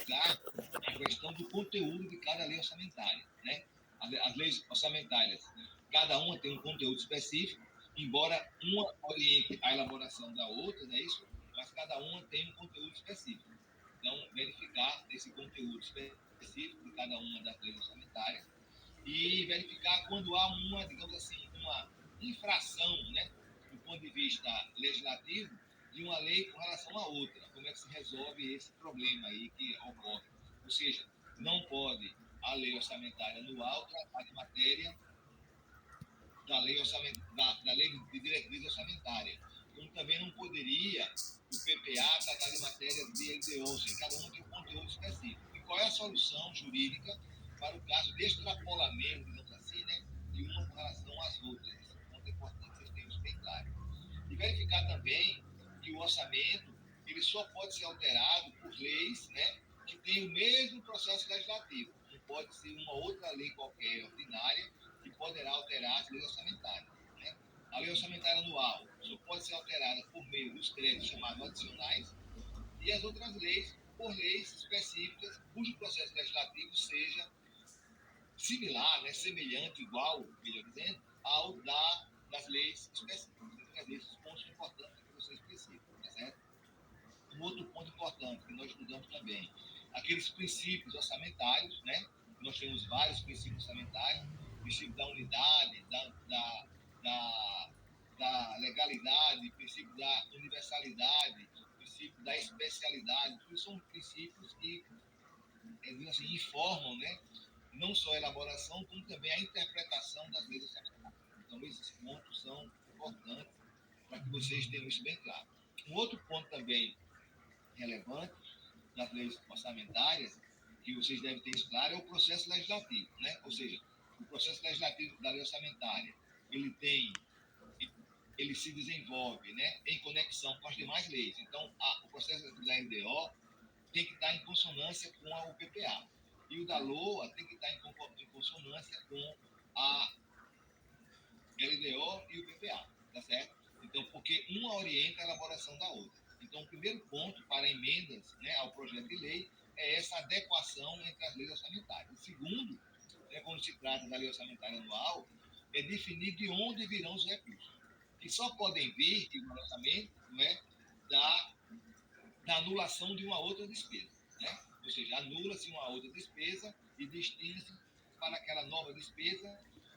verificar a questão do conteúdo de cada lei orçamentária, né? As leis orçamentárias, cada uma tem um conteúdo específico, embora uma oriente a elaboração da outra, não é isso? Mas cada uma tem um conteúdo específico. Então, verificar esse conteúdo específico de cada uma das leis orçamentárias e verificar quando há uma, digamos assim, uma infração, né, do ponto de vista legislativo, de uma lei com relação à outra. Como é que se resolve esse problema aí que ocorre? Ou seja, não pode a lei orçamentária anual tratar de matéria da lei de diretriz orçamentária, como também não poderia o PPA tratar de matéria de LDO, ou seja, cada um tem um conteúdo específico. E qual é a solução jurídica para o caso de extrapolamento, digamos assim, né, de uma com relação às outras? Esse ponto é importante que vocês tenham isso bem claro. E verificar também que o orçamento ele só pode ser alterado por leis, né, que têm o mesmo processo legislativo. Não pode ser uma outra lei qualquer ordinária que poderá alterar as leis orçamentárias. Né? A lei orçamentária anual só pode ser alterada por meio dos créditos chamados adicionais e as outras leis por leis específicas cujo processo legislativo seja similar, né, semelhante, igual, melhor dizendo, ao das leis específicas. Quer dizer, esses pontos são importantes para que vocês precisem, tá certo? Um outro ponto importante que nós estudamos também, aqueles princípios orçamentários, né? Nós temos vários princípios orçamentários, o princípio da unidade, da, da legalidade, o princípio da universalidade, o princípio da especialidade, tudo são princípios que assim, informam, né, não só a elaboração, como também a interpretação das leis orçamentárias. Então, esses pontos são importantes para que vocês tenham isso bem claro. Um outro ponto também relevante das leis orçamentárias, que vocês devem ter isso claro, é o processo legislativo, né? Ou seja, o processo legislativo da lei orçamentária, ele tem ele se desenvolve, né, em conexão com as demais leis. Então, o processo da LDO tem que estar em consonância com a UPPA. E o da LOA tem que estar em consonância com a LDO e o PPA, tá certo? Então, porque uma orienta a elaboração da outra. Então, o primeiro ponto para emendas, né, ao projeto de lei é essa adequação entre as leis orçamentárias. O segundo, né, quando se trata da lei orçamentária anual, é definir de onde virão os recursos, que só podem vir, igualmente, não é, da anulação de uma outra despesa. Né? Ou seja, anula-se uma outra despesa e destina-se para aquela nova despesa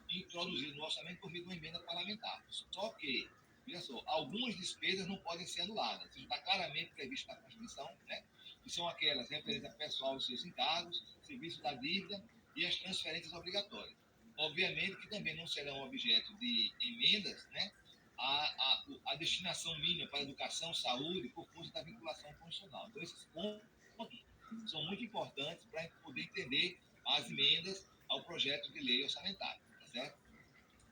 introduzida no orçamento por meio de uma emenda parlamentar. Só que, veja só, algumas despesas não podem ser anuladas. Isso está claramente previsto na Constituição, né? Que são aquelas referentes a pessoal e seus encargos, serviço da dívida e as transferências obrigatórias. Obviamente que também não serão objeto de emendas, né? A destinação mínima para educação, saúde, por força da vinculação constitucional. Então, esses pontos são muito importantes para a gente poder entender as emendas ao projeto de lei orçamentária, tá certo?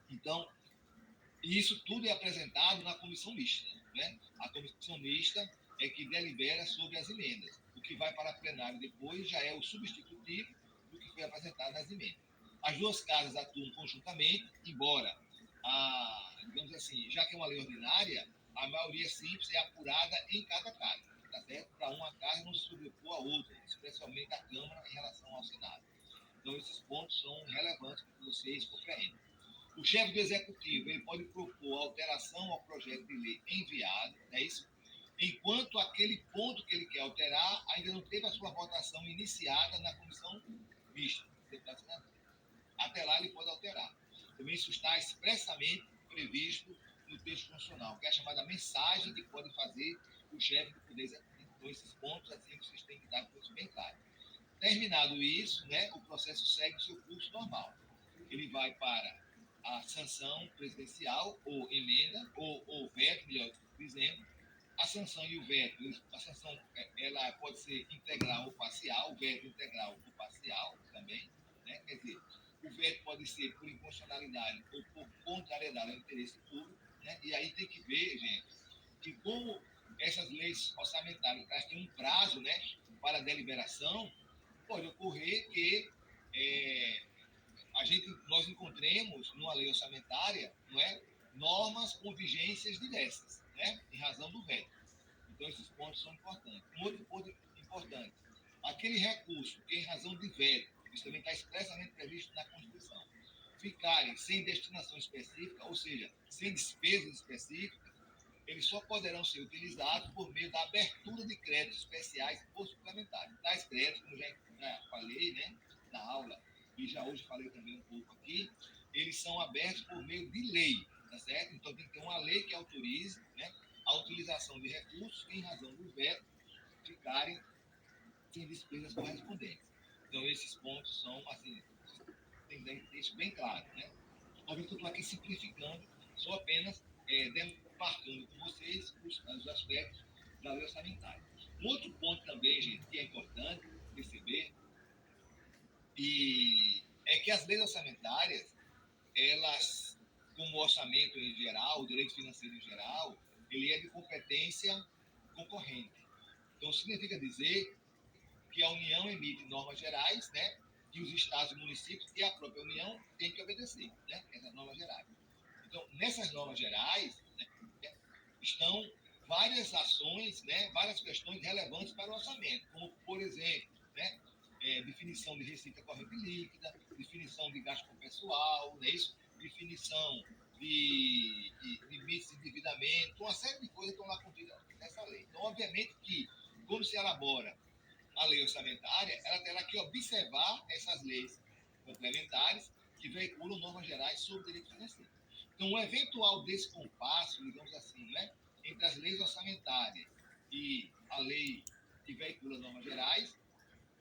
Então, isso tudo é apresentado na comissão mista, né? A comissão mista é que delibera sobre as emendas. O que vai para plenário depois já é o substitutivo do que foi apresentado nas emendas. As duas casas atuam conjuntamente, embora, digamos assim, já que é uma lei ordinária, a maioria simples é apurada em cada casa, tá certo? Para uma casa não se sobrepor a outra, especialmente a Câmara em relação ao Senado. Então, esses pontos são relevantes para que vocês compreendam. O chefe do executivo ele pode propor alteração ao projeto de lei enviado, é isso? Enquanto aquele ponto que ele quer alterar ainda não teve a sua votação iniciada na comissão mista. Até lá ele pode alterar. Também isso está expressamente previsto no texto constitucional, que é a chamada mensagem que pode fazer o chefe do Poder Executivo. Então, esses pontos, assim, vocês têm que dar com isso bem claro. Terminado isso, né, o processo segue o seu curso normal. Ele vai para a sanção presidencial, ou emenda, ou veto, melhor dizendo. A sanção e o veto, a sanção ela pode ser integral ou parcial, o veto integral ou parcial também. Né? Quer dizer, o veto pode ser por inconstitucionalidade ou por contrariedade ao interesse público. Né? E aí tem que ver, gente, que como essas leis orçamentárias têm um prazo, né, para deliberação, pode ocorrer que nós encontremos numa lei orçamentária, não é, normas com vigências diversas, né, em razão do veto. Então, esses pontos são importantes. Um outro ponto importante, aquele recurso que, em razão de veto, isso também está expressamente previsto na Constituição, ficarem sem destinação específica, ou seja, sem despesas específicas, eles só poderão ser utilizados por meio da abertura de créditos especiais ou suplementares. Tais créditos, como já falei, né, na aula, e já hoje falei também um pouco aqui, eles são abertos por meio de lei, tá certo? Então tem que ter uma lei que autorize, né, a utilização de recursos que, em razão do veto, ficarem sem despesas correspondentes. Então esses pontos são, assim, tem que ter isso bem claro, né? Obviamente que eu estou aqui simplificando, só apenas demarcando com vocês os aspectos da lei orçamentária. Um outro ponto também, gente, que é importante perceber, é que as leis orçamentárias, elas, como o orçamento em geral, o direito financeiro em geral, ele é de competência concorrente. Então, significa dizer que a União emite normas gerais, né, que os estados e municípios e a própria União têm que obedecer, né, essas normas gerais. Então, nessas normas gerais, né, estão várias ações, né, várias questões relevantes para o orçamento, como, por exemplo, né, definição de receita corrente líquida, definição de gasto com pessoal, né, isso, definição de limites de endividamento, uma série de coisas estão lá contidas nessa lei. Então, obviamente que, quando se elabora a lei orçamentária, ela terá que observar essas leis complementares que veiculam normas gerais sobre direito financeiro. Então, um eventual descompasso, digamos assim, né, entre as leis orçamentárias e a lei que veicula normas gerais,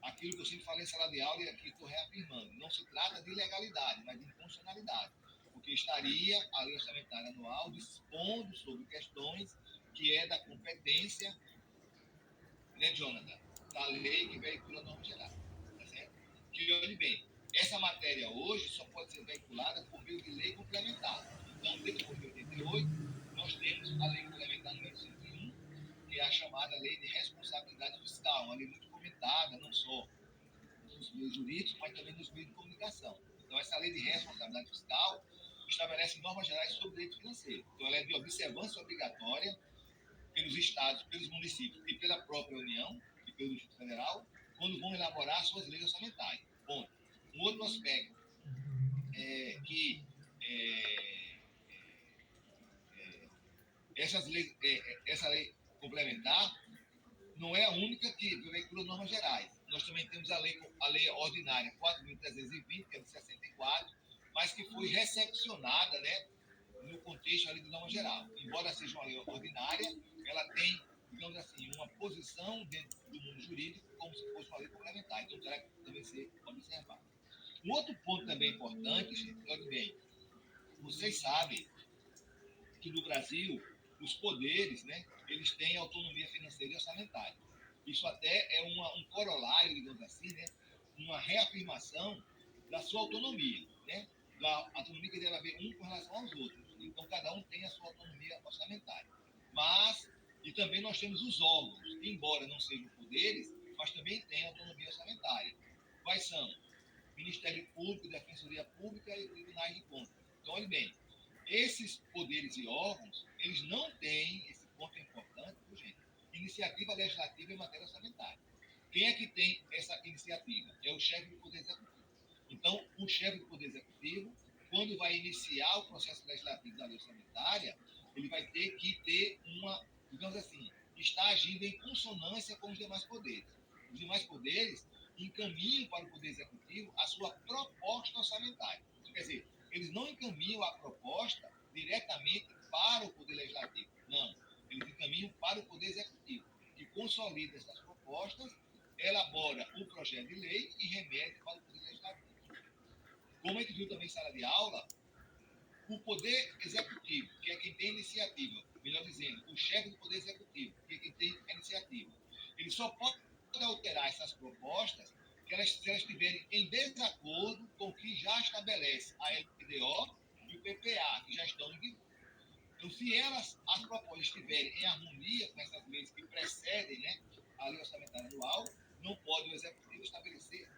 aquilo que eu sempre falei em sala de aula e aqui estou reafirmando, não se trata de ilegalidade, mas de inconstitucionalidade, porque estaria a lei orçamentária anual dispondo sobre questões que é da competência, né, Jonathan, da lei que veicula a norma geral. Tá certo? Que, olhe bem, essa matéria hoje só pode ser veiculada por meio de lei complementar. Então, depois de 88, nós temos a lei complementar número 101, que é a chamada Lei de Responsabilidade Fiscal, uma lei muito comentada, não só nos meios jurídicos, mas também nos meios de comunicação. Então, essa Lei de Responsabilidade Fiscal estabelece normas gerais sobre direito financeiro. Então, ela é de observância obrigatória pelos estados, pelos municípios e pela própria União e pelo Distrito Federal, quando vão elaborar suas leis orçamentárias. Ponto. Um outro aspecto é que essa lei complementar não é a única que veicula normas gerais. Nós também temos a lei ordinária 4.320, que é de 64, mas que foi recepcionada, né, no contexto ali de norma geral. Embora seja uma lei ordinária, ela tem, digamos assim, uma posição dentro do mundo jurídico como se fosse uma lei complementar. Então, terá que também ser observado. Um outro ponto também importante, gente, olha bem, vocês sabem que no Brasil os poderes, né, eles têm autonomia financeira e orçamentária. Isso até é um corolário, digamos assim, né, uma reafirmação da sua autonomia, né, da autonomia que deve haver um com relação aos outros. Então, cada um tem a sua autonomia orçamentária. Mas, e também nós temos os órgãos, que, embora não sejam poderes, mas também têm autonomia orçamentária. Quais são? Ministério Público, Defensoria Pública e Tribunais de Contas. Então, olhe bem, esses poderes e órgãos, eles não têm, esse ponto é importante, viu, gente? Iniciativa legislativa em matéria orçamentária. Quem é que tem essa iniciativa? É o chefe do Poder Executivo. Então, o chefe do Poder Executivo, quando vai iniciar o processo legislativo da lei orçamentária, ele vai ter que ter uma, digamos assim, está agindo em consonância com os demais poderes. Os demais poderes encaminham para o Poder Executivo a sua proposta orçamentária. Isso quer dizer, eles não encaminham a proposta diretamente para o Poder Legislativo. Não. Eles encaminham para o Poder Executivo, que consolida essas propostas, elabora o projeto de lei e remete para o Poder Legislativo. Como a gente viu também em sala de aula, o Poder Executivo, que é quem tem iniciativa, melhor dizendo, o chefe do Poder Executivo, que é quem tem a iniciativa, ele só pode alterar essas propostas se elas estiverem em desacordo com o que já estabelece a LDO e o PPA, que já estão em vigor. Então, se as propostas estiverem em harmonia com essas leis que precedem, né, a lei orçamentária anual, não pode o Executivo estabelecer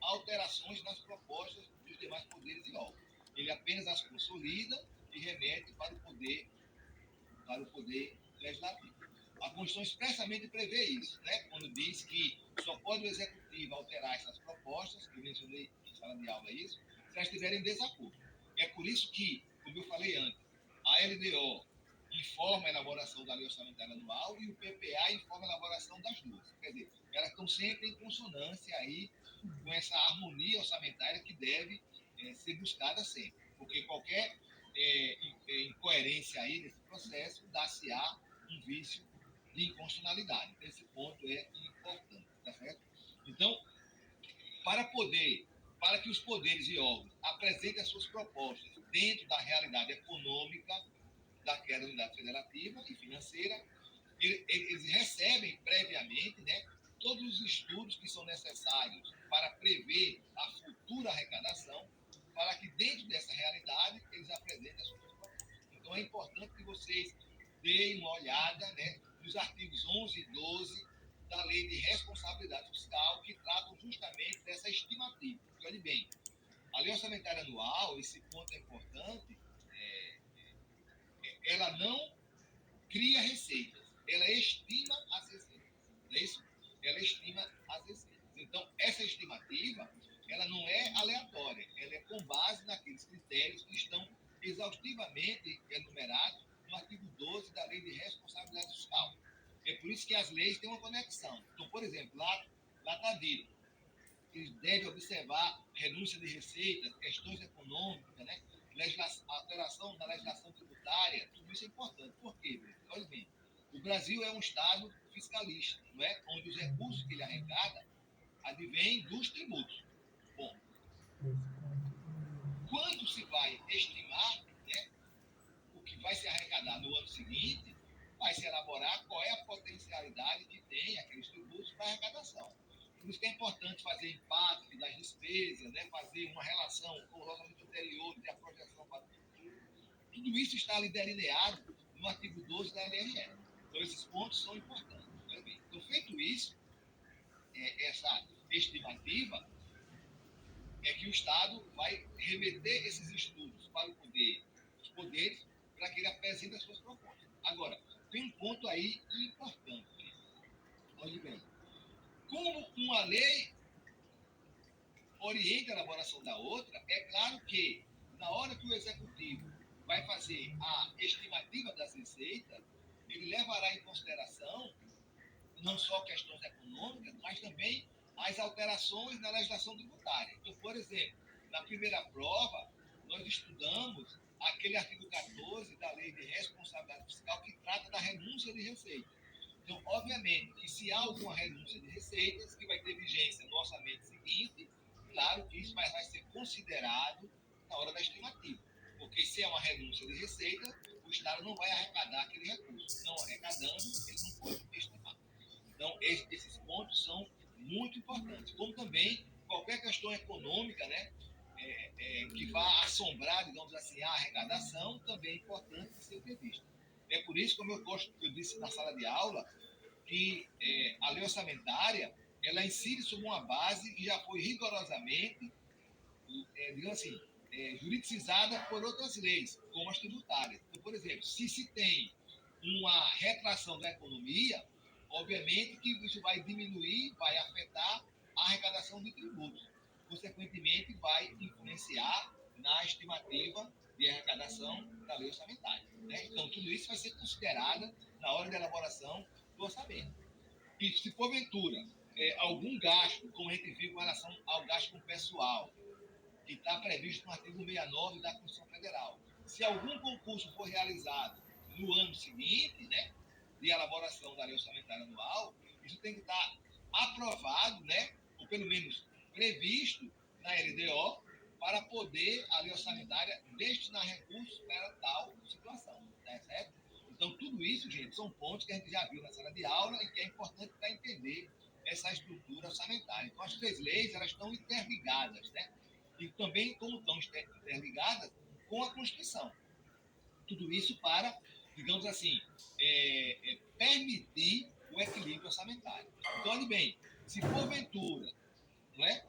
alterações nas propostas dos demais poderes e órgãos. Ele apenas as consolida e remete para o poder legislativo. A Constituição expressamente prevê isso, né? Quando diz que só pode o Executivo alterar essas propostas, que eu mencionei em sala de aula isso, se elas estiverem em desacordo. É por isso que, como eu falei antes, a LDO informa a elaboração da lei orçamentária anual e o PPA informa a elaboração das duas. Quer dizer, elas estão sempre em consonância aí com essa harmonia orçamentária que deve ser buscada sempre. Porque qualquer incoerência aí nesse processo dá-se-á um vício de inconstitucionalidade. Então, esse ponto é importante, tá certo? Então, para que os poderes e órgãos apresentem as suas propostas dentro da realidade econômica daquela unidade federativa e financeira, eles recebem previamente, né, todos os estudos que são necessários para prever a futura arrecadação, para que dentro dessa realidade eles apresentem as suas propostas. Então é importante que vocês deem uma olhada, né, nos artigos 11 e 12 da Lei de Responsabilidade Fiscal, que tratam justamente dessa estimativa. Olhe bem, a Lei Orçamentária Anual, esse ponto é importante, ela não cria receitas, ela estima as receitas. Não é isso? Ela estima as receitas. Então, essa estimativa, ela não é aleatória, ela é com base naqueles critérios que estão exaustivamente enumerados no artigo 12 da Lei de Responsabilidade Fiscal. É por isso que as leis têm uma conexão. Então, por exemplo, lá está dito que eles devem observar renúncia de receitas, questões econômicas, né? Alteração da legislação tributária, tudo isso é importante. Por quê? Olha bem, o Brasil é um Estado fiscalista, não é? Onde os recursos que ele arrecada advêm dos tributos. Bom, quando se vai estimar, né, o que vai se arrecadar no ano seguinte, vai se elaborar qual é a potencialidade que tem aqueles tributos para arrecadação. Por isso que é importante fazer impacto das despesas, né, fazer uma relação com o orçamento anterior, ter a projeção para o futuro. Tudo isso está ali delineado no artigo 12 da LRE. Então, esses pontos são importantes. Então, feito isso, essa estimativa, é que o Estado vai remeter esses estudos para os poderes, para que ele apresente as suas propostas. Agora, tem um ponto aí importante. Olhe bem. Como uma lei orienta a elaboração da outra, é claro que, na hora que o Executivo vai fazer a estimativa das receitas, ele levará em consideração não só questões econômicas, mas também as alterações na legislação tributária. Então, por exemplo, na primeira prova, nós estudamos aquele artigo 14 da Lei de Responsabilidade Fiscal que trata da renúncia de receitas. Então, obviamente, que se há alguma renúncia de receitas, que vai ter vigência no orçamento seguinte, claro que isso vai ser considerado na hora da estimativa. Porque se é uma renúncia de receita, o Estado não vai arrecadar aquele recurso. Não arrecadando, ele não pode estimar. Então, esses pontos são muito importantes. Como também qualquer questão econômica, né, que vá assombrar, digamos assim, a arrecadação, também é importante ser prevista. É por isso, como eu disse na sala de aula, que a lei orçamentária ela incide sobre uma base que já foi rigorosamente, digamos assim, juridicizada por outras leis, como as tributárias. Então, por exemplo, se tem uma retração da economia, obviamente que isso vai diminuir, vai afetar a arrecadação de tributos. Consequentemente, vai influenciar na estimativa de arrecadação da lei orçamentária. Né? Então, tudo isso vai ser considerado na hora da elaboração do orçamento. E se porventura algum gasto, como a gente viu com relação ao gasto com pessoal, que está previsto no artigo 69 da Constituição Federal, se algum concurso for realizado no ano seguinte, né, de elaboração da lei orçamentária anual, isso tem que estar aprovado, né, ou pelo menos previsto na LDO, para poder a lei orçamentária destinar recursos para tal situação. Tá certo? Então, tudo isso, gente, são pontos que a gente já viu na sala de aula e que é importante para entender essa estrutura orçamentária. Então, as três leis, elas estão interligadas, né? E também como estão interligadas com a Constituição. Tudo isso para, digamos assim, permitir o equilíbrio orçamentário. Então, olhe bem, se porventura, não é?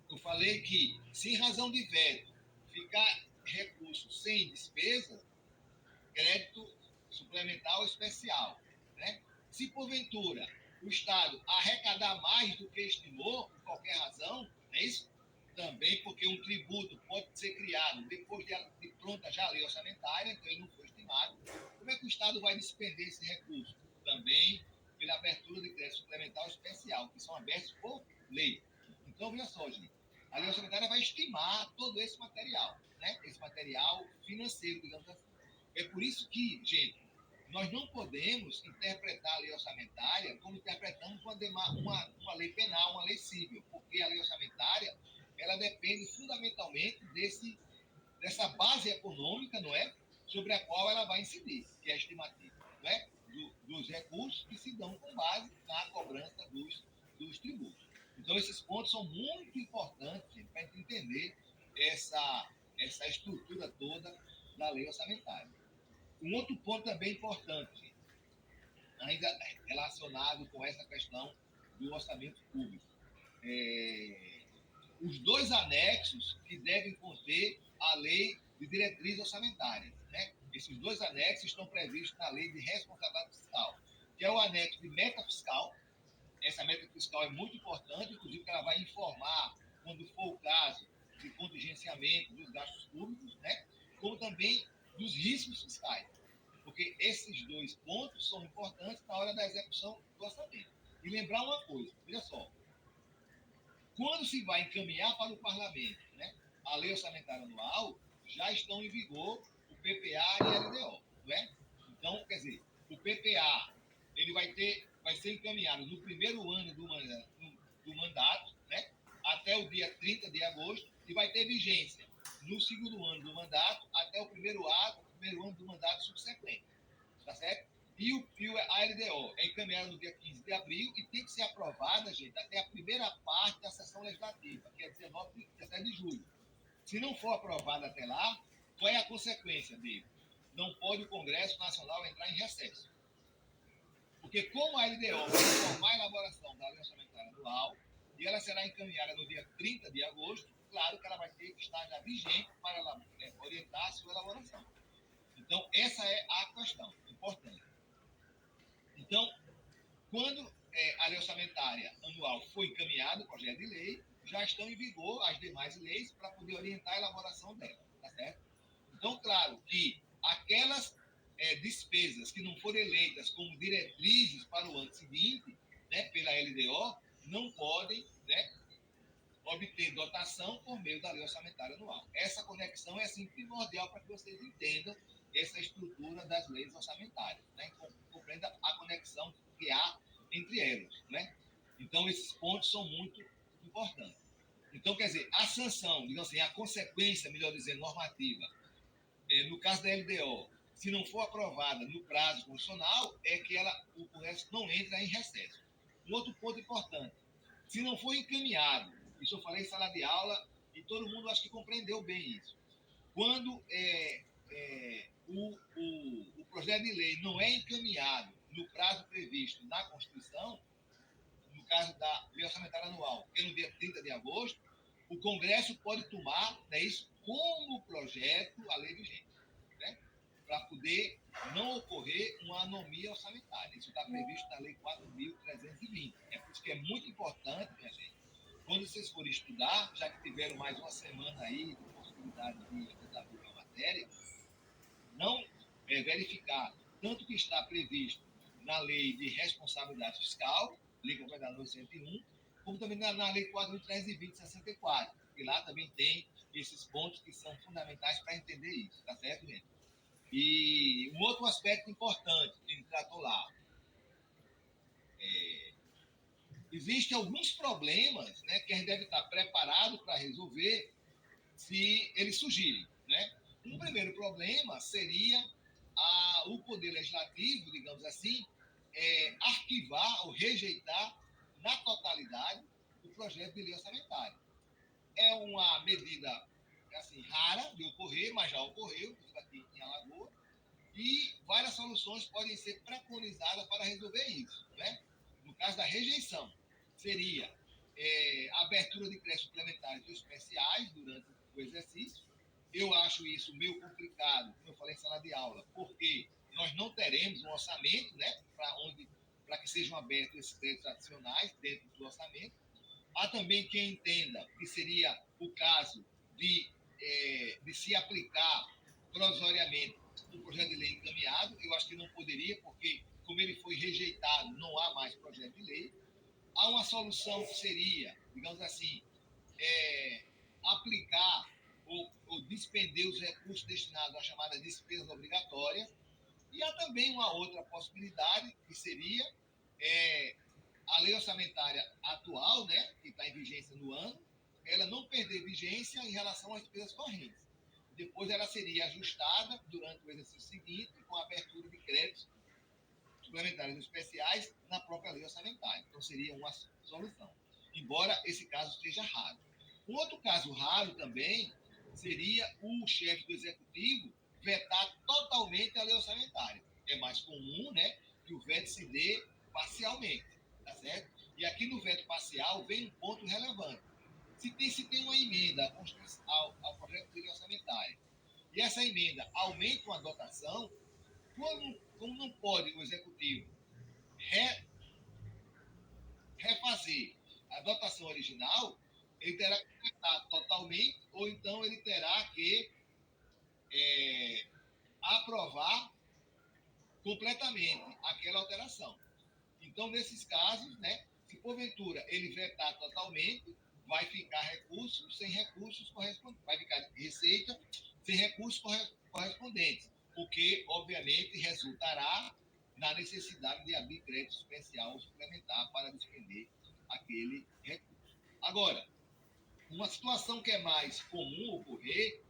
Eu falei que, se em razão de veto ficar recurso sem despesa, crédito suplementar ou especial, né? Se, porventura, o Estado arrecadar mais do que estimou, por qualquer razão, não é isso? Também porque um tributo pode ser criado depois de pronta já a lei orçamentária, então ele não foi estimado. Como é que o Estado vai despender esse recurso? Também pela abertura de crédito suplementar especial, que são abertos por lei. Então, veja só, gente, a lei orçamentária vai estimar todo esse material, né? Esse material financeiro, digamos assim. É por isso que, gente, nós não podemos interpretar a lei orçamentária como interpretamos uma lei penal, uma lei civil, porque a lei orçamentária ela depende fundamentalmente dessa base econômica, não é? Sobre a qual ela vai incidir, que é a estimativa, não é? Dos recursos que se dão com base na cobrança dos tributos. Então, esses pontos são muito importantes para a gente entender essa estrutura toda da lei orçamentária. Um outro ponto também importante, ainda relacionado com essa questão do orçamento público. Os dois anexos que devem conter a lei de diretrizes orçamentárias. Né? Esses dois anexos estão previstos na lei de responsabilidade fiscal, que é o anexo de meta fiscal. Essa meta fiscal é muito importante, inclusive que ela vai informar, quando for o caso, de contingenciamento dos gastos públicos, né? Como também dos riscos fiscais. Porque esses dois pontos são importantes na hora da execução do orçamento. E lembrar uma coisa, veja só, quando se vai encaminhar para o parlamento, né, a lei orçamentária anual, já estão em vigor o PPA e a LDO, não é? Então, quer dizer, o PPA ele vai ser encaminhado no primeiro ano do mandato, né, até o dia 30 de agosto, e vai ter vigência no segundo ano do mandato até o primeiro ano do mandato subsequente. Tá certo? A LDO é encaminhada no dia 15 de abril e tem que ser aprovada, gente, até a primeira parte da sessão legislativa, que é 17 de julho. Se não for aprovada até lá, qual é a consequência dele? Não pode o Congresso Nacional entrar em recesso. Porque como a LDO vai formar a elaboração da lei orçamentária anual e ela será encaminhada no dia 30 de agosto, claro que ela vai ter que estar já vigente para orientar a sua elaboração. Então, essa é a questão importante. Então, quando a lei orçamentária anual foi encaminhada, o projeto de lei, já estão em vigor as demais leis para poder orientar a elaboração dela, tá certo? Então, claro que aquelas despesas que não foram eleitas como diretrizes para o ano seguinte, né, pela LDO, não podem, né, obter dotação por meio da lei orçamentária anual. Essa conexão é assim primordial para que vocês entendam essa estrutura das leis orçamentárias, né? Compreenda a conexão que há entre elas, né? Então esses pontos são muito importantes. Então, quer dizer, a sanção, digamos assim, a consequência, melhor dizendo, normativa, no caso da LDO, se não for aprovada no prazo constitucional, é que o Congresso não entra em recesso. Um outro ponto importante, se não for encaminhado, isso eu falei em sala de aula e todo mundo acho que compreendeu bem isso. Quando o projeto de lei não é encaminhado no prazo previsto na Constituição, no caso da lei orçamentária anual, que é no dia 30 de agosto, o Congresso pode tomar, né, isso como projeto a lei vigente, né, para poder não ocorrer uma anomia orçamentária. Isso está previsto na Lei 4.320. É por isso que é muito importante, minha gente, quando vocês forem estudar, já que tiveram mais uma semana aí de possibilidade de estudar a matéria, não verificar tanto que está previsto na Lei de Responsabilidade Fiscal, Lei Complementar 101, como também na Lei 4.320 de 64, que lá também tem esses pontos que são fundamentais para entender isso, tá certo, gente? E um outro aspecto importante que ele tratou lá, existem alguns problemas, né, que a gente deve estar preparado para resolver se eles surgirem, né? Um primeiro problema seria o Poder Legislativo, digamos assim, arquivar ou rejeitar na totalidade o projeto de lei orçamentária. É uma medida assim, rara de ocorrer, mas já ocorreu, isso aqui em Alagoas, e várias soluções podem ser preconizadas para resolver isso, né? No caso da rejeição, seria a abertura de créditos suplementares ou especiais durante o exercício. Eu acho isso meio complicado, como eu falei em sala de aula, porque nós não teremos um orçamento, né, para onde para que sejam abertos esses créditos adicionais dentro do orçamento. Há também quem entenda que seria o caso de se aplicar provisoriamente o projeto de lei encaminhado. Eu acho que não poderia, porque, como ele foi rejeitado, não há mais projeto de lei. Há uma solução que seria, digamos assim, aplicar ou despender os recursos destinados à chamada despesas obrigatórias. E há também uma outra possibilidade, que seria a lei orçamentária atual, né, que está em vigência no ano, ela não perder vigência em relação às despesas correntes. Depois ela seria ajustada durante o exercício seguinte, com a abertura de créditos suplementares especiais na própria lei orçamentária. Então seria uma solução, embora esse caso seja raro. Um outro caso raro também seria o chefe do executivo vetar totalmente a lei orçamentária. É mais comum, né, que o veto se dê parcialmente, tá certo? E aqui no veto parcial vem um ponto relevante. Se tem uma emenda ao projeto de lei orçamentária e essa emenda aumenta uma dotação, como não pode o executivo refazer a dotação original, ele terá que vetar totalmente, ou então ele terá que aprovar completamente aquela alteração. Então, nesses casos, né, se porventura ele vetar totalmente, vai ficar recursos sem recursos correspondentes, vai ficar receita sem recursos correspondentes, o que, obviamente, resultará na necessidade de abrir crédito especial ou suplementar para despender aquele recurso. Agora, uma situação que é mais comum ocorrer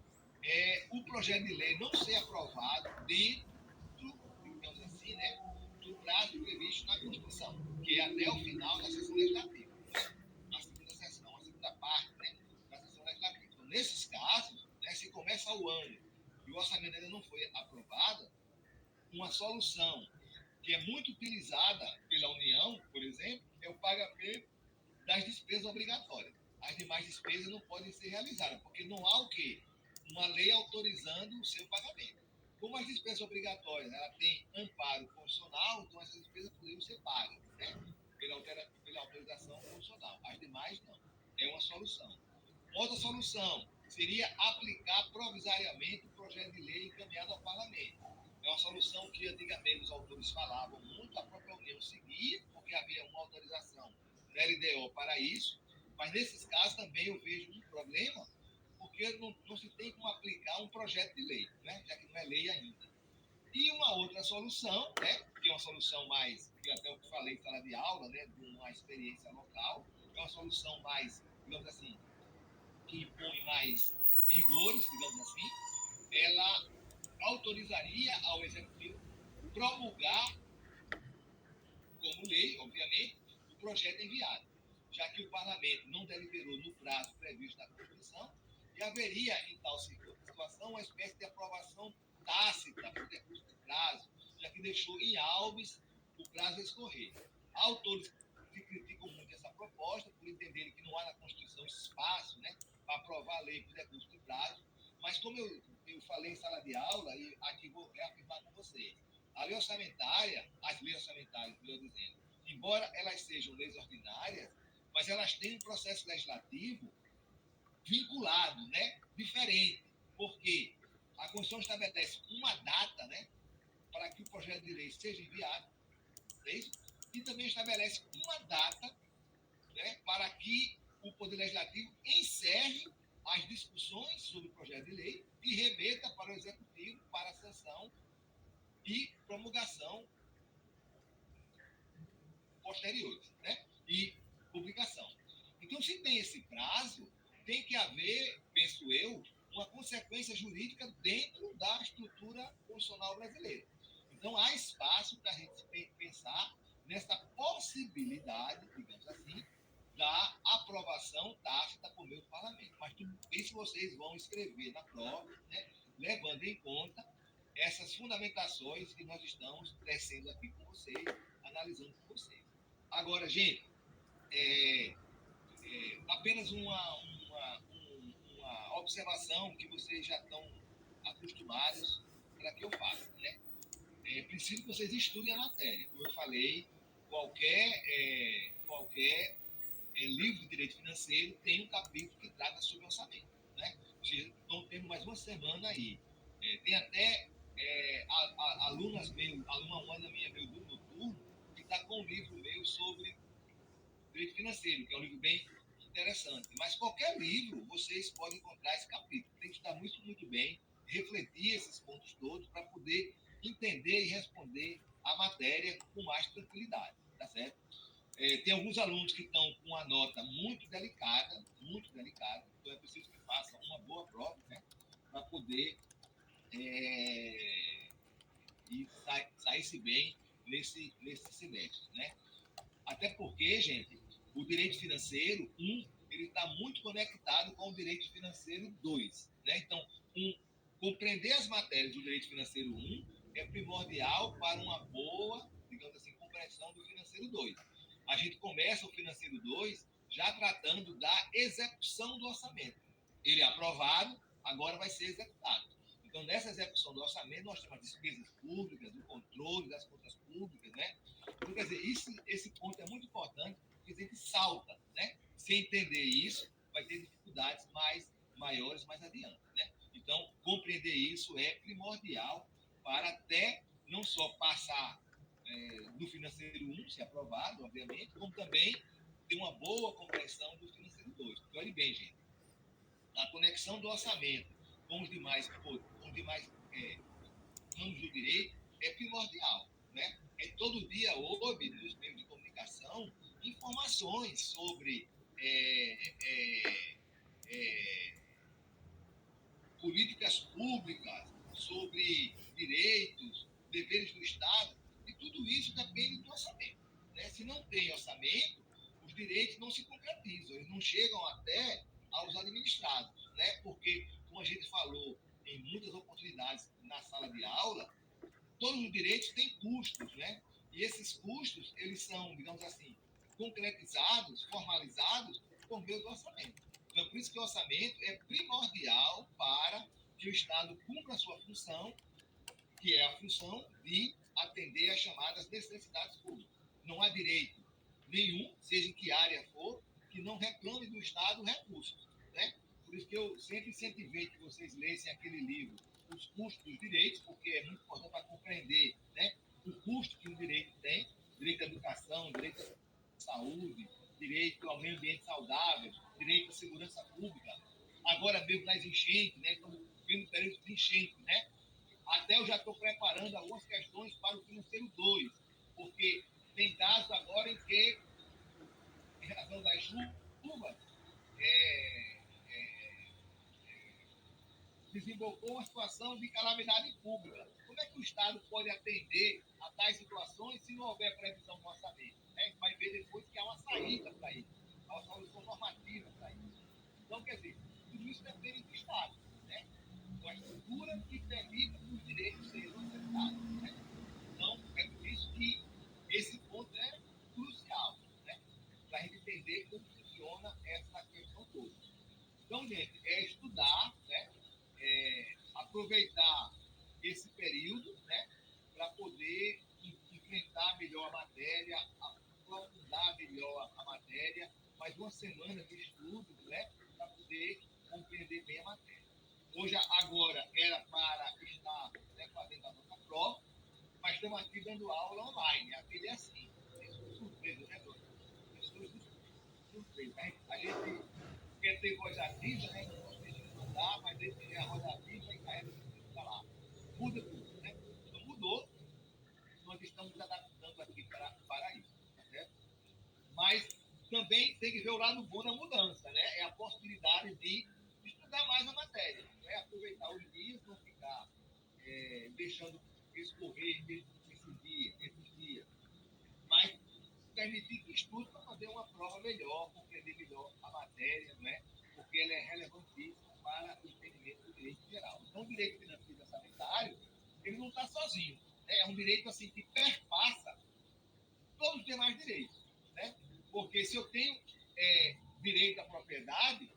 é o projeto de lei não ser aprovado dentro, digamos assim, né, do prazo previsto na Constituição, que é até o final da sessão legislativa, a segunda sessão, a segunda parte, né, da sessão legislativa. Então, nesses casos, né, se começa o ano e o orçamento ainda não foi aprovado, uma solução que é muito utilizada pela União, por exemplo, é o pagamento das despesas obrigatórias. As demais despesas não podem ser realizadas, porque não há o quê? Uma lei autorizando o seu pagamento. Como as despesas obrigatórias ela tem amparo constitucional, então essas despesas poderiam ser pagas, né, pela autorização constitucional. As demais não. É uma solução. Outra solução seria aplicar provisoriamente o projeto de lei encaminhado ao parlamento. É uma solução que antigamente os autores falavam muito, a própria União seguia, porque havia uma autorização da LDO para isso, mas nesses casos também eu vejo um problema, porque não se tem como aplicar um projeto de lei, né, já que não é lei ainda. E uma outra solução, né, que é uma solução mais, que até eu falei em sala de aula, né, de uma experiência local, é uma solução mais, digamos assim, que impõe mais rigores, digamos assim, ela autorizaria ao executivo promulgar como lei, obviamente, o projeto enviado, já que o parlamento não deliberou no prazo previsto na Constituição, e haveria, em tal situação, uma espécie de aprovação tácita por decurso de prazo, já que deixou em albes o prazo escorrer. Há autores que criticam muito essa proposta, por entenderem que não há na Constituição espaço, né, para aprovar a lei por decurso de prazo, mas como eu falei em sala de aula, e aqui vou reafirmar com vocês, a lei orçamentária, as leis orçamentárias, melhor dizendo, embora elas sejam leis ordinárias, mas elas têm um processo legislativo vinculado, né, diferente, porque a Constituição estabelece uma data, né, para que o projeto de lei seja enviado, é isso? E também estabelece uma data, né, para que o Poder Legislativo encerre as discussões sobre o projeto de lei e remeta para o Executivo para sanção e promulgação posteriores, né? E publicação. Então, se tem esse prazo, tem que haver, penso eu, uma consequência jurídica dentro da estrutura constitucional brasileira. Então, há espaço para a gente pensar nessa possibilidade, digamos assim, da aprovação tácita por meio do parlamento. Mas tudo isso vocês vão escrever na prova, né, levando em conta essas fundamentações que nós estamos tecendo aqui com vocês, analisando com vocês. Agora, gente, apenas uma observação que vocês já estão acostumados para que eu faça, né? Preciso que vocês estudem a matéria. Como eu falei, qualquer livro de direito financeiro tem um capítulo que trata sobre orçamento. Né? Estão tendo mais uma semana aí. Tem até aluna minha veio do noturno, que está com um livro meu sobre direito financeiro, que é um livro bem interessante. Mas qualquer livro, vocês podem encontrar esse capítulo. Tem que estar muito, muito bem, refletir esses pontos todos para poder entender e responder a matéria com mais tranquilidade, tá certo? Tem alguns alunos que estão com uma nota muito delicada, então é preciso que façam uma boa prova, né, para poder sair-se bem nesse semestre, né? Até porque, gente, o direito financeiro, ele está muito conectado com o direito financeiro 2. Né? Então, compreender as matérias do direito financeiro 1 é primordial para uma boa, digamos assim, compreensão do financeiro 2. A gente começa o financeiro 2 já tratando da execução do orçamento. Ele é aprovado, agora vai ser executado. Então, nessa execução do orçamento, nós temos as despesas públicas, o controle das contas públicas, né? Então, quer dizer, esse ponto é muito importante, porque a gente salta, né? Sem entender isso, vai ter dificuldades maiores mais adiante, né? Então, compreender isso é primordial para até não só passar do financeiro 1, se aprovado, obviamente, como também ter uma boa compreensão do financeiro 2. Porque, olhe bem, gente, a conexão do orçamento com os demais ramos do direito é primordial. Né? Todo dia houve, nos meios de comunicação, informações sobre políticas públicas, sobre direitos, deveres do Estado, e tudo isso depende do orçamento. Né? Se não tem orçamento, os direitos não se concretizam, eles não chegam até aos administrados, né? Porque, como a gente falou em muitas oportunidades na sala de aula, todos os direitos têm custos, né? E esses custos, eles são, digamos assim, concretizados, formalizados por meio do orçamento. Então, por isso que o orçamento é primordial para que o Estado cumpra a sua função, que é a função de atender às chamadas necessidades públicas. Não há direito nenhum, seja em que área for, que não reclame do Estado recursos. Né? Por isso que eu sempre incentivei que vocês lessem aquele livro, Os Custos dos Direitos, porque é muito importante para compreender, né, o custo que um direito tem, direito à educação, direito à saúde, direito ao meio ambiente saudável, direito à segurança pública. Agora mesmo nas enchentes, né, estamos vendo período de enchente, né? Até eu já estou preparando algumas questões para o financeiro 2, porque tem casos agora em que, em razão das chuvas, é, desembocou uma situação de calamidade pública. Como é que o Estado pode atender a tais situações se não houver previsão no orçamento? Né? Vai ver depois que há uma saída para isso, há uma solução normativa para isso. Então, quer dizer, tudo isso depende do Estado, né? Uma estrutura que permita que os direitos sejam executados. Né? Então, é por isso que esse ponto é crucial, né? Para a gente entender como funciona essa questão toda. Então, gente, é estudar, né? Aproveitar esse período, né? Para poder enfrentar melhor a matéria, aprofundar melhor a matéria, mais uma semana de estudos, né? Para poder compreender bem a matéria. Hoje, agora, era para estar, né, fazendo a nossa prova, mas estamos aqui dando aula online. A vida é assim. É surpresa, né, Bruno? É surpresa. A gente quer ter voz ativa, né? Nós deixamos mandar, mas ele tem a voz ativa e carrega o para lá. Muda tudo, né? Então mudou, nós estamos nos adaptando aqui para isso, tá certo? Mas também tem que ver o lado bom da mudança, né? É a possibilidade de estudar mais a matéria, né? Aproveitar os dias, não ficar deixando escorrer esses dias, mas permitir que estude para fazer uma prova melhor, compreender melhor a matéria, né? Porque ela é relevantíssima para o entendimento do direito geral. Então, o direito financeiro orçamentário, ele não está sozinho. Né? É um direito assim que perpassa todos os demais direitos. Né? Porque se eu tenho direito à propriedade,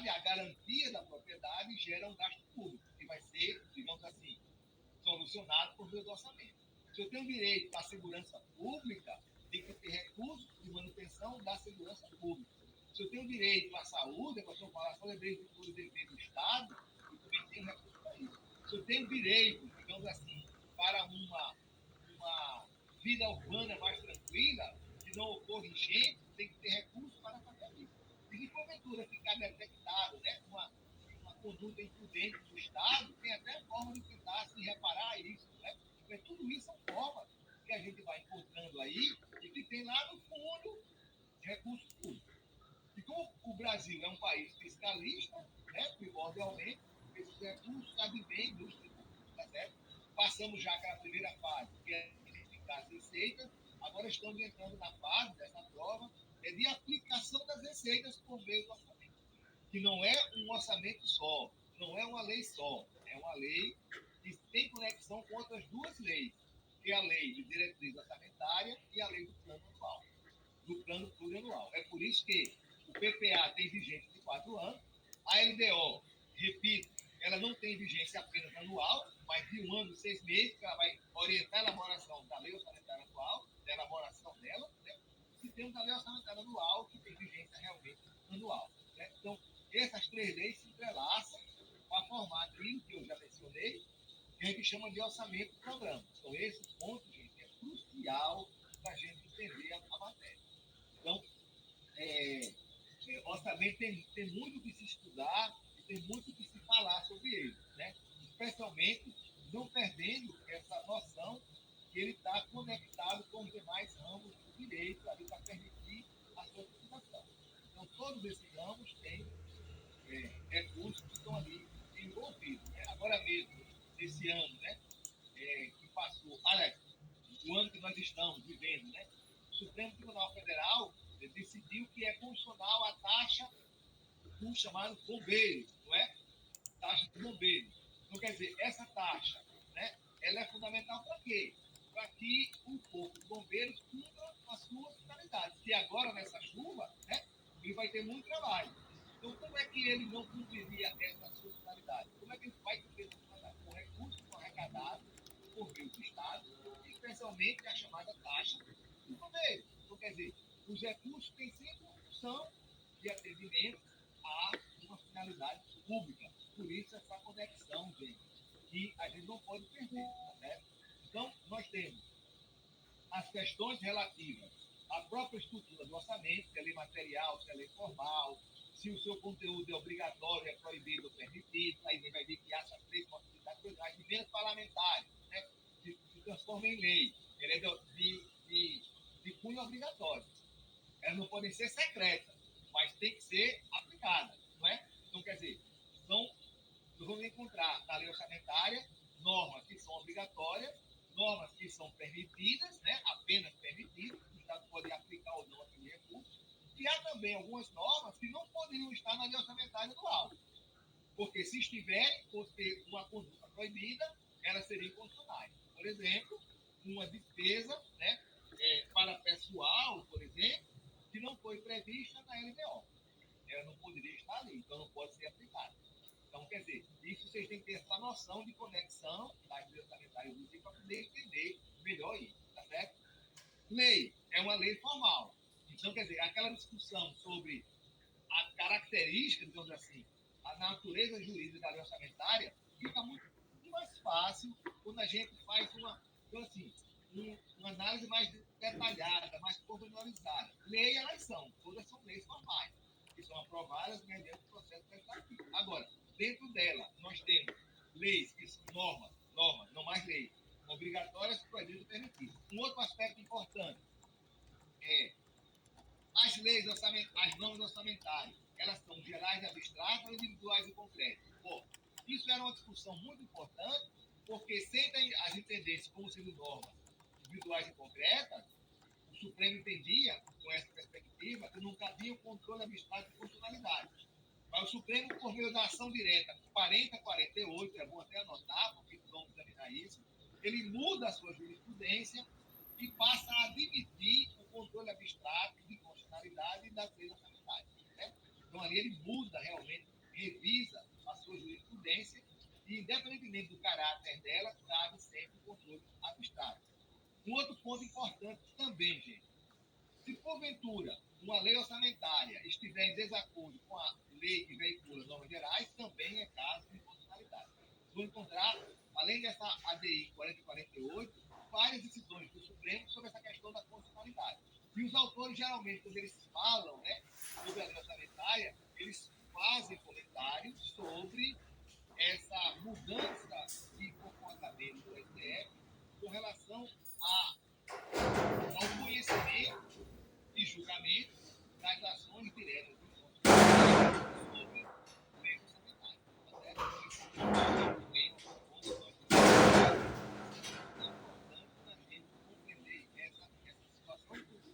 a garantia da propriedade gera um gasto público, que vai ser, digamos assim, solucionado por meio do orçamento. Se eu tenho direito à segurança pública, da segurança pública. Se eu tenho direito à saúde, a questão fala só direito do dever do Estado, eu também tenho recurso para isso. Se eu tenho direito, digamos assim, para uma vida urbana mais tranquila, que não ocorra enchente, tem que ter recursos para fazer isso. E se porventura ficar detectado, né, uma conduta imprudente do Estado, tem até forma de tentar se reparar isso. Né? Porque tudo isso são formas que a gente vai encontrando aí e que tem lá no fundo recursos públicos. E como o Brasil é um país fiscalista, né, primordialmente, esses recursos advêm dos tributos. Tá certo? Passamos já aquela primeira fase, que é identificar as receitas, agora estamos entrando na fase dessa prova de aplicação das receitas por meio do orçamento, que não é um orçamento só, não é uma lei só, é uma lei que tem conexão com outras duas leis, que é a lei de diretriz orçamentária e a lei do plano anual, do plano plurianual. É por isso que o PPA tem vigência de 4 anos, a LDO, repito, ela não tem vigência apenas anual, mas de 1 ano e 6 meses, que ela vai orientar a elaboração da lei orçamentária anual, da elaboração dela, né? E temos a lei orçamentária anual, que tem vigência realmente anual. Né? Então, essas três leis se entrelaçam para formar aquilo que eu já mencionei, que a gente chama de orçamento programa. Então, esses pontos, gente, é crucial para a gente entender a matéria. Então, orçamento tem muito que se estudar e tem muito que se falar sobre ele, né? Especialmente não perdendo essa noção que ele está conectado com os demais ramos do direito ali para permitir a sua utilização. Então, todos esses ramos têm recursos que estão ali envolvidos. Né? Agora mesmo, esse ano, né, que passou, aliás, o ano que nós estamos vivendo, né, o Supremo Tribunal Federal decidiu que é constitucional a taxa do chamado bombeiro, não é? Taxa de bombeiro. Então, quer dizer, essa taxa, né, ela é fundamental para quê? Para que o corpo de bombeiros cumpra as suas finalidades. E agora, nessa chuva, né, ele vai ter muito trabalho. Então, como é que ele não cumpriria essa sua finalidade? Como é que ele vai cumprir essa finalidade? Com recursos que são arrecadados por meio do Estado, especialmente a chamada taxa do bombeiro. Então, quer dizer, os recursos têm sempre uma função de atendimento a uma finalidade pública. Por isso, essa conexão, gente, que a gente não pode perder. Tá certo? Então, nós temos as questões relativas à própria estrutura do orçamento, se é lei material, se é lei formal, se o seu conteúdo é obrigatório, é proibido ou permitido, aí vai ver que há essas três possibilidades, as emendas parlamentares, né, que se transformam em lei, ele é de cunho obrigatório. Elas não podem ser secretas, mas tem que ser aplicadas, não é? Então, quer dizer, nós vamos encontrar na lei orçamentária normas que são obrigatórias, normas que são permitidas, né, apenas permitidas, o Estado pode aplicar ou não aquele recurso, e há também algumas normas que não poderiam estar na lei orçamentária anual, porque se estiverem, por ter uma conduta proibida, elas seriam inconstitucionais. Por exemplo, uma despesa, né, para pessoal, por exemplo, que não foi prevista na LDO. Ela não poderia estar ali, então não pode ser aplicada. Então, quer dizer, isso vocês têm que ter essa noção de conexão das leis orçamentárias do para poder entender melhor isso, tá certo? Lei é uma lei formal. Então, quer dizer, aquela discussão sobre a característica, digamos assim, a natureza jurídica da lei orçamentária, fica muito mais fácil quando a gente faz então, assim, uma análise mais detalhada, mais pormenorizada. Lei, elas são, todas são leis formais, que são aprovadas mediante o processo legislativo. Agora, dentro dela, nós temos leis que são normas, não mais leis, obrigatórias, proibidas e permitidas. Um outro aspecto importante é as leis as normas orçamentárias, elas são gerais e abstratas ou individuais e concretas? Bom, isso era uma discussão muito importante, porque sem as entendesse como sendo normas individuais e concretas, o Supremo entendia, com essa perspectiva, que não cabia o controle abstrato de constitucionalidade. Mas o Supremo, por meio da ação direta 4048, é bom até anotar, porque vamos examinar isso, ele muda a sua jurisprudência e passa a admitir o controle abstrato de constitucionalidade das leis orçamentárias. Né? Então, ali ele muda realmente, revisa a sua jurisprudência e, independentemente do caráter dela, cabe sempre o controle abstrato. Um outro ponto importante também, gente. Se porventura uma lei orçamentária estiver em desacordo com a lei que veicula normas gerais, também é caso de inconstitucionalidade. Vou encontrar, além dessa ADI 4048, várias decisões do Supremo sobre essa questão da constitucionalidade. E os autores, geralmente, quando eles falam, né, sobre a lei orçamentária, eles fazem comentários sobre essa mudança de comportamento do STF com relação ao conhecimento e julgamento das ações diretas do Constitucional sobre o meio orçamentário. Tá certo? É importante a gente compreender essa situação toda.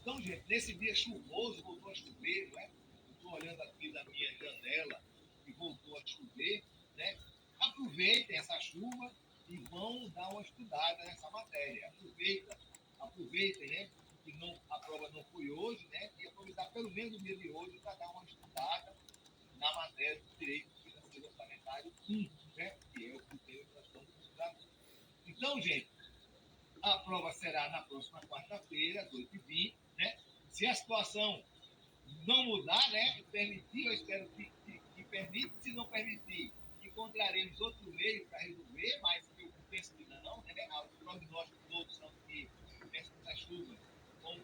Então, gente, nesse dia chuvoso, voltou a chover, não é? Estou olhando aqui da minha janela e voltou a chover, né? Aproveitem essa chuva e vão dar uma estudada nessa matéria. Aproveitem, né? Que a prova não foi hoje, né? E aproveitar pelo menos o dia de hoje para dar uma estudada na matéria do direito financeiro orçamentário 1, né? Que é o critério que nós estamos estudando. Então, gente, a prova será na próxima quarta-feira, às 8h20, né? Se a situação não mudar, né? Permitir, eu espero que permita. Se não permitir, encontraremos outro meio para resolver, mas eu penso que não, né? Os prognósticos todos são que essas chuvas vão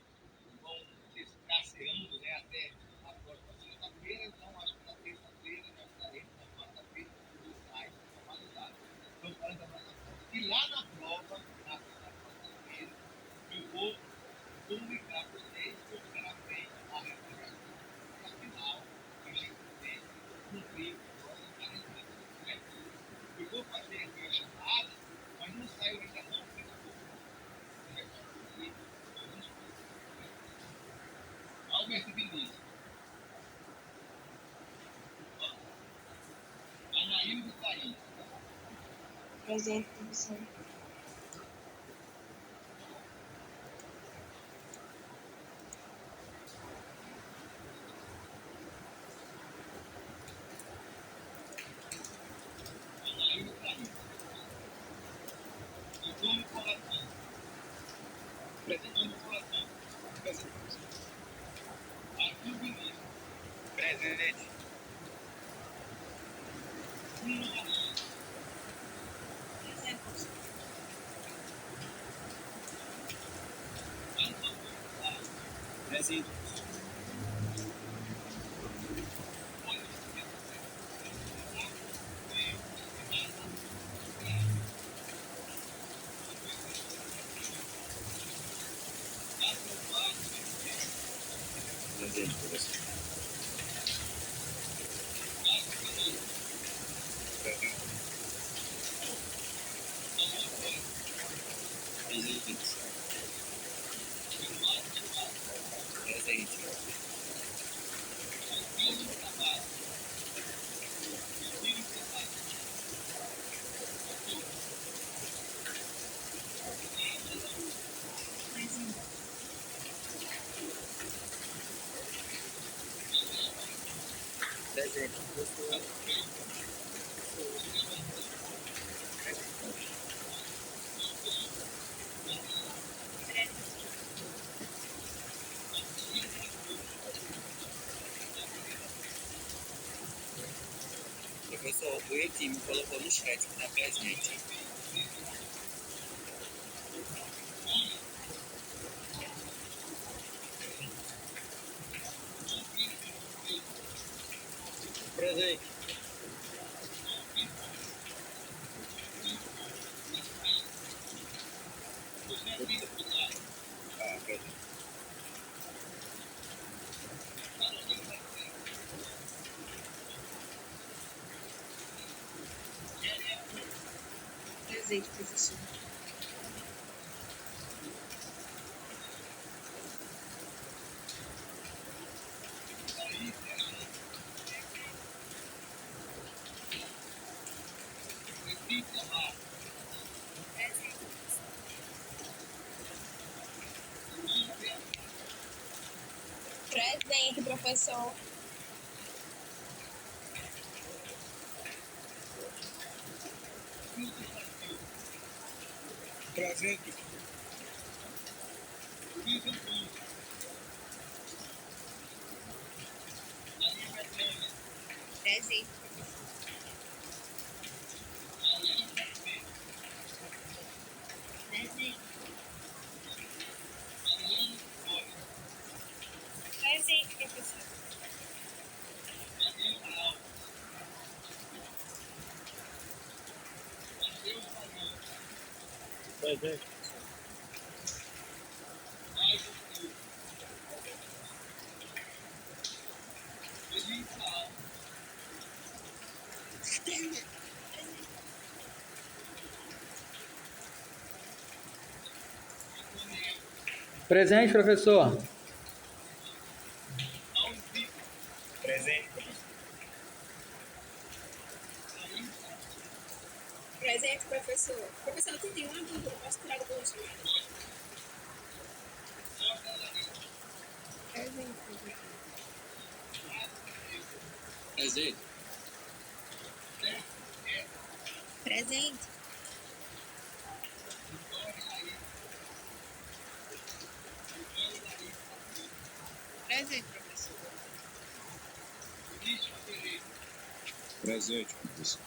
escasseando, né? Até a próxima sexta-feira, então acho que na terça-feira nós estaremos, na quarta-feira, tudo sai normalizado. Então, falando da nossa prova. E lá na prova, na quarta-feira, eu vou comunicar a vocês como será feita a revogação final que a gente tem cumprir o nosso calendário. Né? Eu vou fazer aqui a chamada, mas não saiu ainda não, porque eu vou começar a fazer alguns pontos. Alberto Vinícius. Anaíldo Thaís. Presente, professor. Anaíldo Thaís. Antônio Coração. Antônio Coração. Arthur Vinícius. Presente. Bruno Maria. Presente, professor. Antônio Carlos. Presente. Presente, professor. Presente. Presente. Presente, professor. Professor, o Etim me colocou no chat que está presente. Presente. Ah, presente. Presente, professor. Presente, professor. Presente. Presente. Presente, professor. Presente, professor. Presente, professor. Professor, eu tenho uma dúvida. Posso tirar do chamada? Presente, professor. Presente. Presente. Presente, professor. Presente, professor.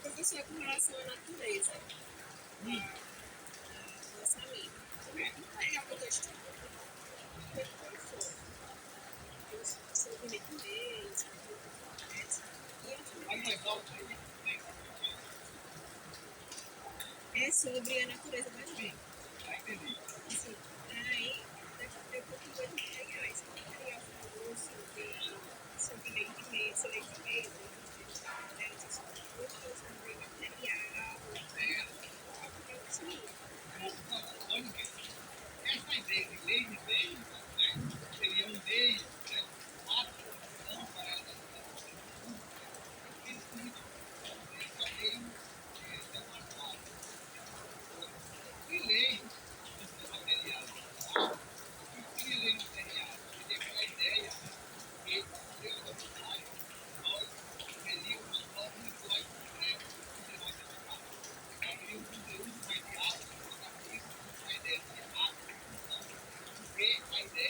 Professor, com relação à natureza. Nossa amiga. Não é algo que eu estou sobre mecanismos, é sobre a natureza da gente. Assim, aí, eu procuro materiais, material famoso sobre leite mesmo, sobre material, assim, Essa ideia de lei de bem, né, seria um meio, né, uma atração para essa que lei do material. Que lei material? Seria aquela ideia que o Deus ordinário, nós teríamos novos rituais concretos que nós trabalhamos. Nós teríamos um conteúdo mais de ato, a ideia de ato, porque a ideia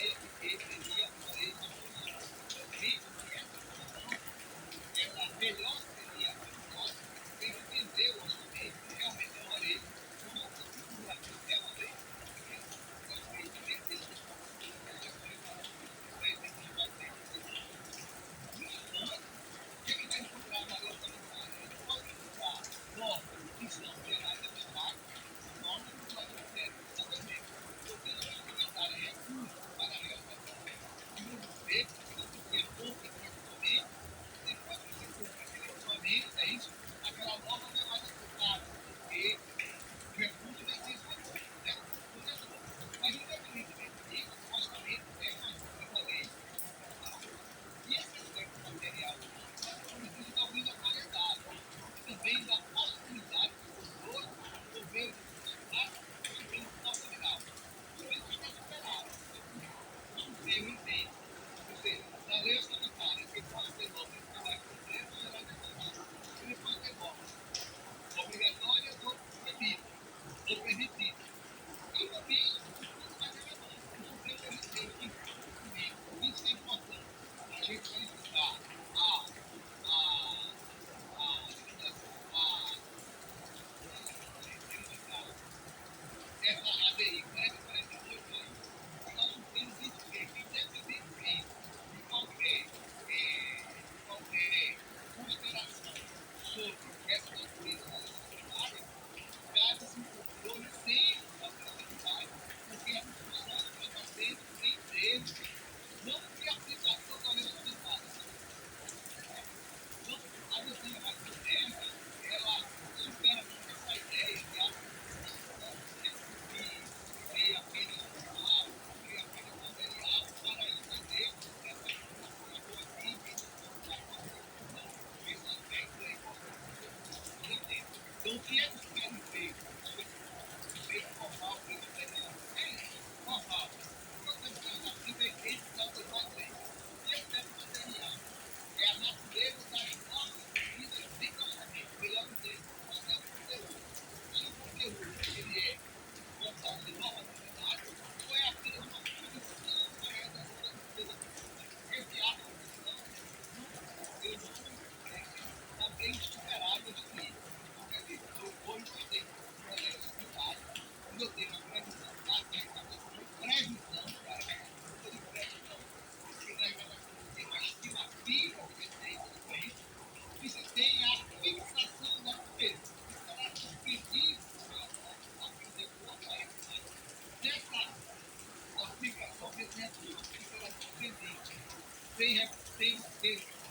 tem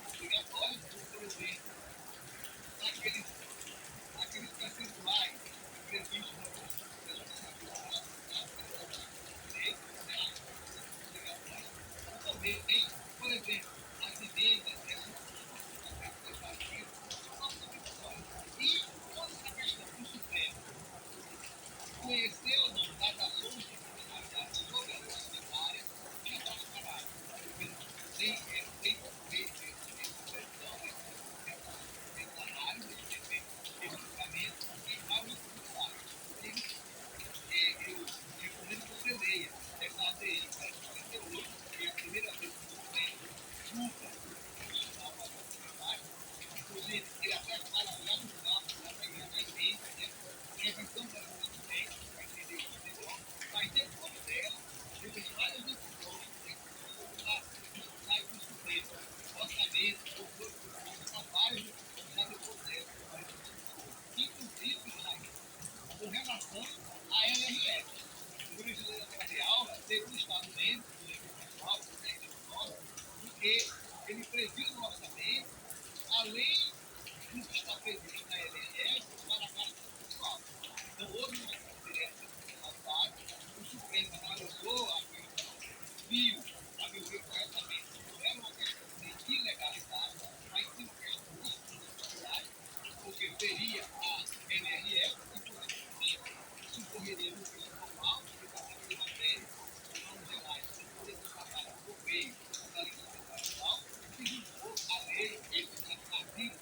obrigatórios, por exemplo, aqueles percentuais previstos na Constituição, também tem, por exemplo, as emendas, e quando essa questão do Supremo conhecer ou não das ações de criminalidade sobre a lei sanitária, já está separado. Tem análise, tem julgamento, tem vários tribunais. Eu recomendo que você leia essa ADI 48, que é a primeira vez que você julga inclusive, ele até fala lá no final, lá na emenda, né? Revisão da lei, vai entender isso melhor, mas depois dela, teve várias decisões, tribunais do Supremo, orçamento, várias decisões já depois dela, inclusive, com relação à LRF. O legislador federal teve um estado membro do legislador, porque ele previu no orçamento, além do que está previsto na LRF, para a Caixa Municipal. Então, houve uma conferência nacional, o Supremo analisou a questão, viu, a meu ver, corretamente, não era uma questão de ilegalidade, mas sim uma questão de inconstitucionalidade, porque teria a LRF, e, por exemplo, se ocorreria no juízo normal, que está sendo uma matéria, vamos gerais, que poderia ser trabalhado por meio da lei fundamental, e julgou a lei, esse artigo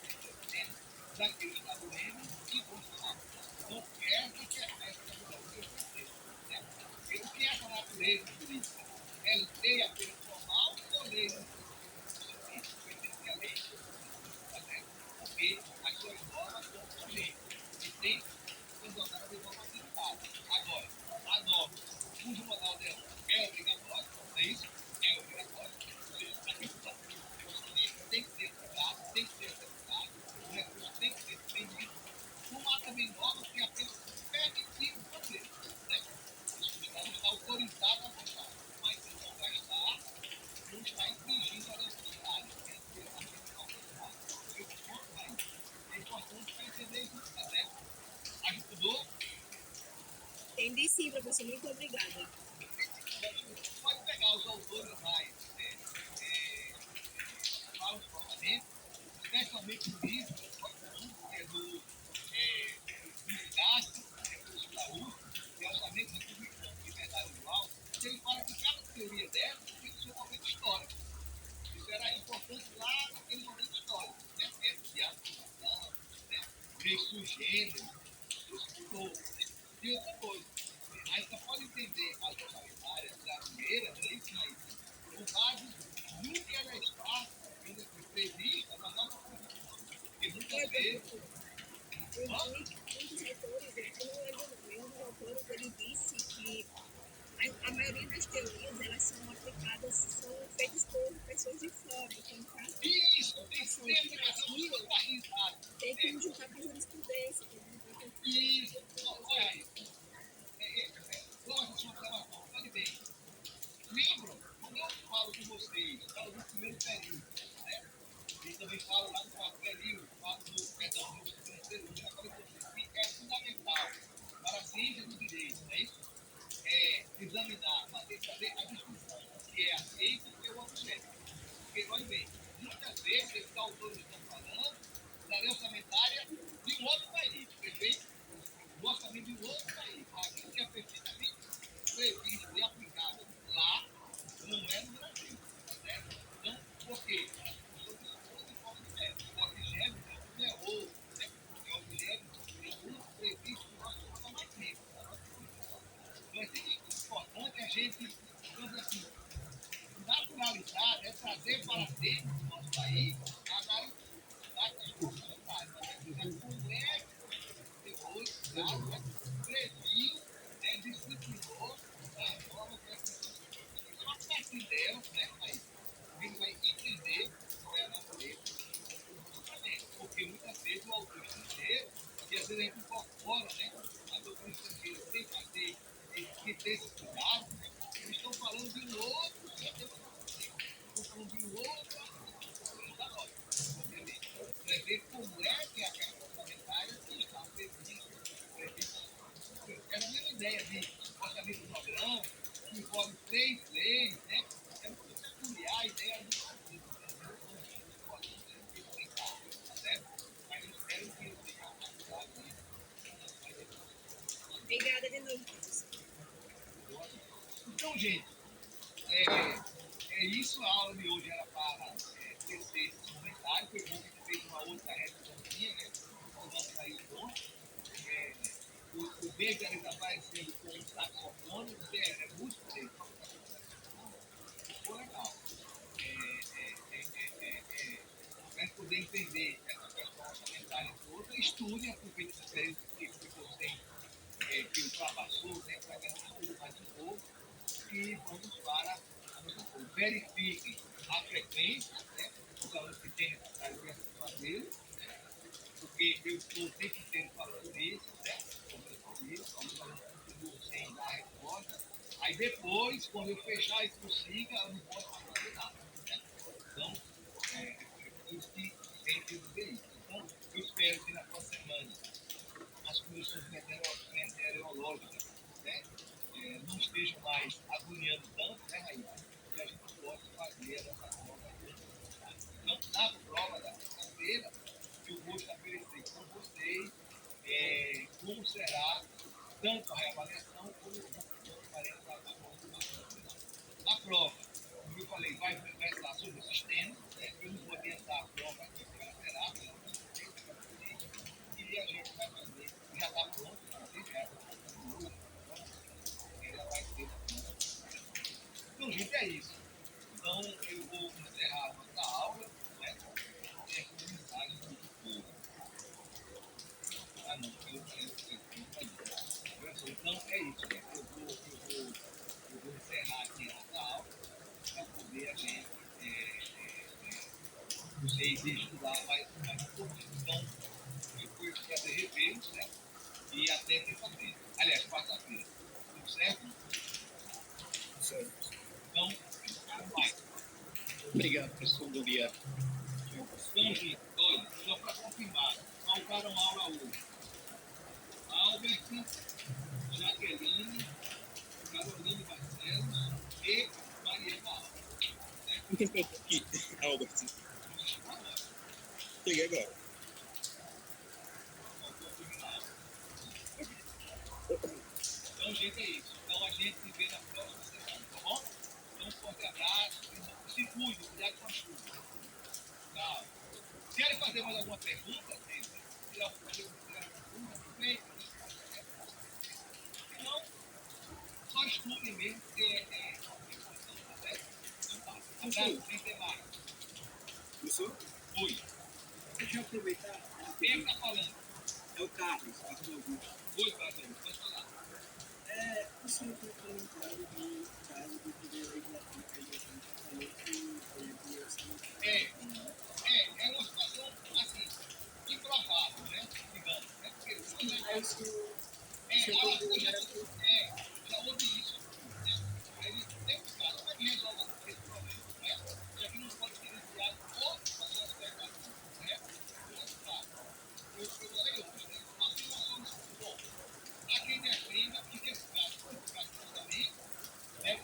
daquele Estado membro e constitucional. Então, essa que é a natureza que eu percebo. Né? O que é essa natureza jurídica? É lei apenas formal ou lei a lei? Porque as suas normas são lei. E tem suas normas de normatividade. Agora, a norma cujo modal dela é obrigatório, não é isso? É obrigatório. Ou seja, a questão tem que ser aplicado, tem que ser executado, o recurso tem que ser defendido. Não há também normas que apenas permitem fazer. Né? Não está autorizado a votar, mas se não gastar, não está infringindo a lei sanitária. É importante para entender isso. Né? Ajudou? Entendi sim, professor. Muito obrigada. Pode pegar os autores mais falam do orçamento, especialmente o livro, que é do Castro, recurso da USP, que é o orçamento republicano de liberdade igual, ele fala que cada teoria dessa tem o seu momento histórico. Isso era importante lá naquele momento histórico, né? De aplicação, né? Meio sugênero, e outra coisa. Aí você pode entender as orçamentárias brasileiras, né? Isso aí, com base no que ela está prevista na nossa Constituição. Porque muitas vezes. Muitos autores, eu não lembro o nome, um dos autores ele disse que a maioria das teorias elas são aplicadas, são feitas por pessoas de fora, então tá? Isso, tem que ser aplicação do país, tem que juntar com a jurisprudência. Isso, olha aí. Gosto de sua gravação, olha bem. Lembram, quando eu falo com vocês, falo do primeiro período, né? E também falo lá no quarto período, falo do, perdão, do segundo período, já falei com vocês que é fundamental para a ciência do direito, não é isso? Examinar, fazer a discussão que é aceito e o objeto. Porque, olha bem, muitas vezes esses autores estão falando da lei orçamentária de um outro país, perfeito? Do orçamento de um outro país. Aquilo que é perfeitamente previsto e aplicado lá, não é no Brasil. Certo? Então, por quê? O objeto não é outro, né? É o objeto previsto no nosso orçamento. Então, é importante a gente, digamos assim, naturalizar, trazer para dentro do nosso país a garantia das questões sanitárias. Como é que depois previu, disciplinou as normas das questões sanitárias. Só a partir delas, aí, ele vai entender qual é a natureza do orçamento. Porque muitas vezes o autor estrangeiro, e às vezes a gente incorpora, a doutrina estrangeira sem fazer, sem ter esse cuidado, eles estão falando de um outro sistema normativo. estou falando de outra da nota, obviamente. Para ver como é que a questão orçamentária está prevista. Era a mesma ideia de orçamento programa, que envolve 3 leis, né? É muito peculiar a ideia do partido. Tá certo? Mas eu espero que eu tenha ajudado isso. Obrigada de novo, professor. Então, gente, é isso. A aula de hoje era para tecer esse comentário. Foi bom que a gente fez uma outra revisãozinha, né? Vamos sair o ponto. O Beijo ali está aparecendo com um saxofone. Você é músico dele? Ficou legal. Para poder entender essa questão orçamentária toda, estude, aproveite essa experiência que você que ultrapassou, né, para que a gente estude mais um pouco e vamos para a nossa coisa. Verifiquem a frequência, né, os alunos que têm necessidade de fazer, né, porque eu estou o tempo inteiro falando isso, certo? Alguns alunos continuam sem dar a resposta. Aí depois, quando eu fechar e consiga, eu não posso mais fazer nada. Né? Então, isso que tem que dizer isso. Então, eu espero que na próxima semana as condições meteorológicas, né, não estejam mais agoniando tanto, né, Raíssa? E a gente possa fazer a nossa prova. Então, na prova da terça-feira, eu vou estabelecer com vocês como será tanto a reavaliação como o faremos a prova. Como eu falei, vai versar sobre o sistema, né? Eu não vou adiantar a prova aqui que ela será, e a gente vai fazer, já está pronto, inclusive, ela vai ser pronta. Então, gente, é isso. Então, eu vou encerrar a nossa aula, né? Com mensagem do povo. Ah, não, eu então, é isso, né? Eu vou encerrar aqui a nossa aula para poder a gente, vocês estudar mais um pouquinho. Então, foi um prazer revê-los, né? E até terça-feira. Aliás, quarta-feira. Tudo certo? Certo. Então, vai. Obrigado, professor. Bom dia. Então, gente, olha, só para confirmar, faltaram aula hoje. Albert, Jaqueline, Caroline Barcelos e Mariana Alves. Aqui, Albert. Cheguei agora. Então, gente, é isso. Então, a gente se vê na próxima semana, tá bom? Então, um forte abraço. Se cuide, cuidado com a chuva. Tchau. Querem fazer mais alguma pergunta? Tirar o problema, tirar a pergunta? Aproveita. Se não, só estudem mesmo, porque é importante, tá certo? Então, tá. Abraço, sem ter mais. Professor? Oi. Deixa eu aproveitar. Quem é que tá falando? É o Carlos, Carlos Augusto. Oi, Carlos. Pode falar. O senhor tem comentado do caso do poder legislativo que a gente falou que o orçamento. É uma situação, assim, improvável, né? Digamos, né? Porque o senhor já houve isso, né? Aí tem um caso, como é que resolve esse problema, né? Já que não pode ser iniciado outro processo legislativo, né? Eu falei hoje, né? Nós temos uma solução. Bom, há quem defenda que nesse caso, também, né?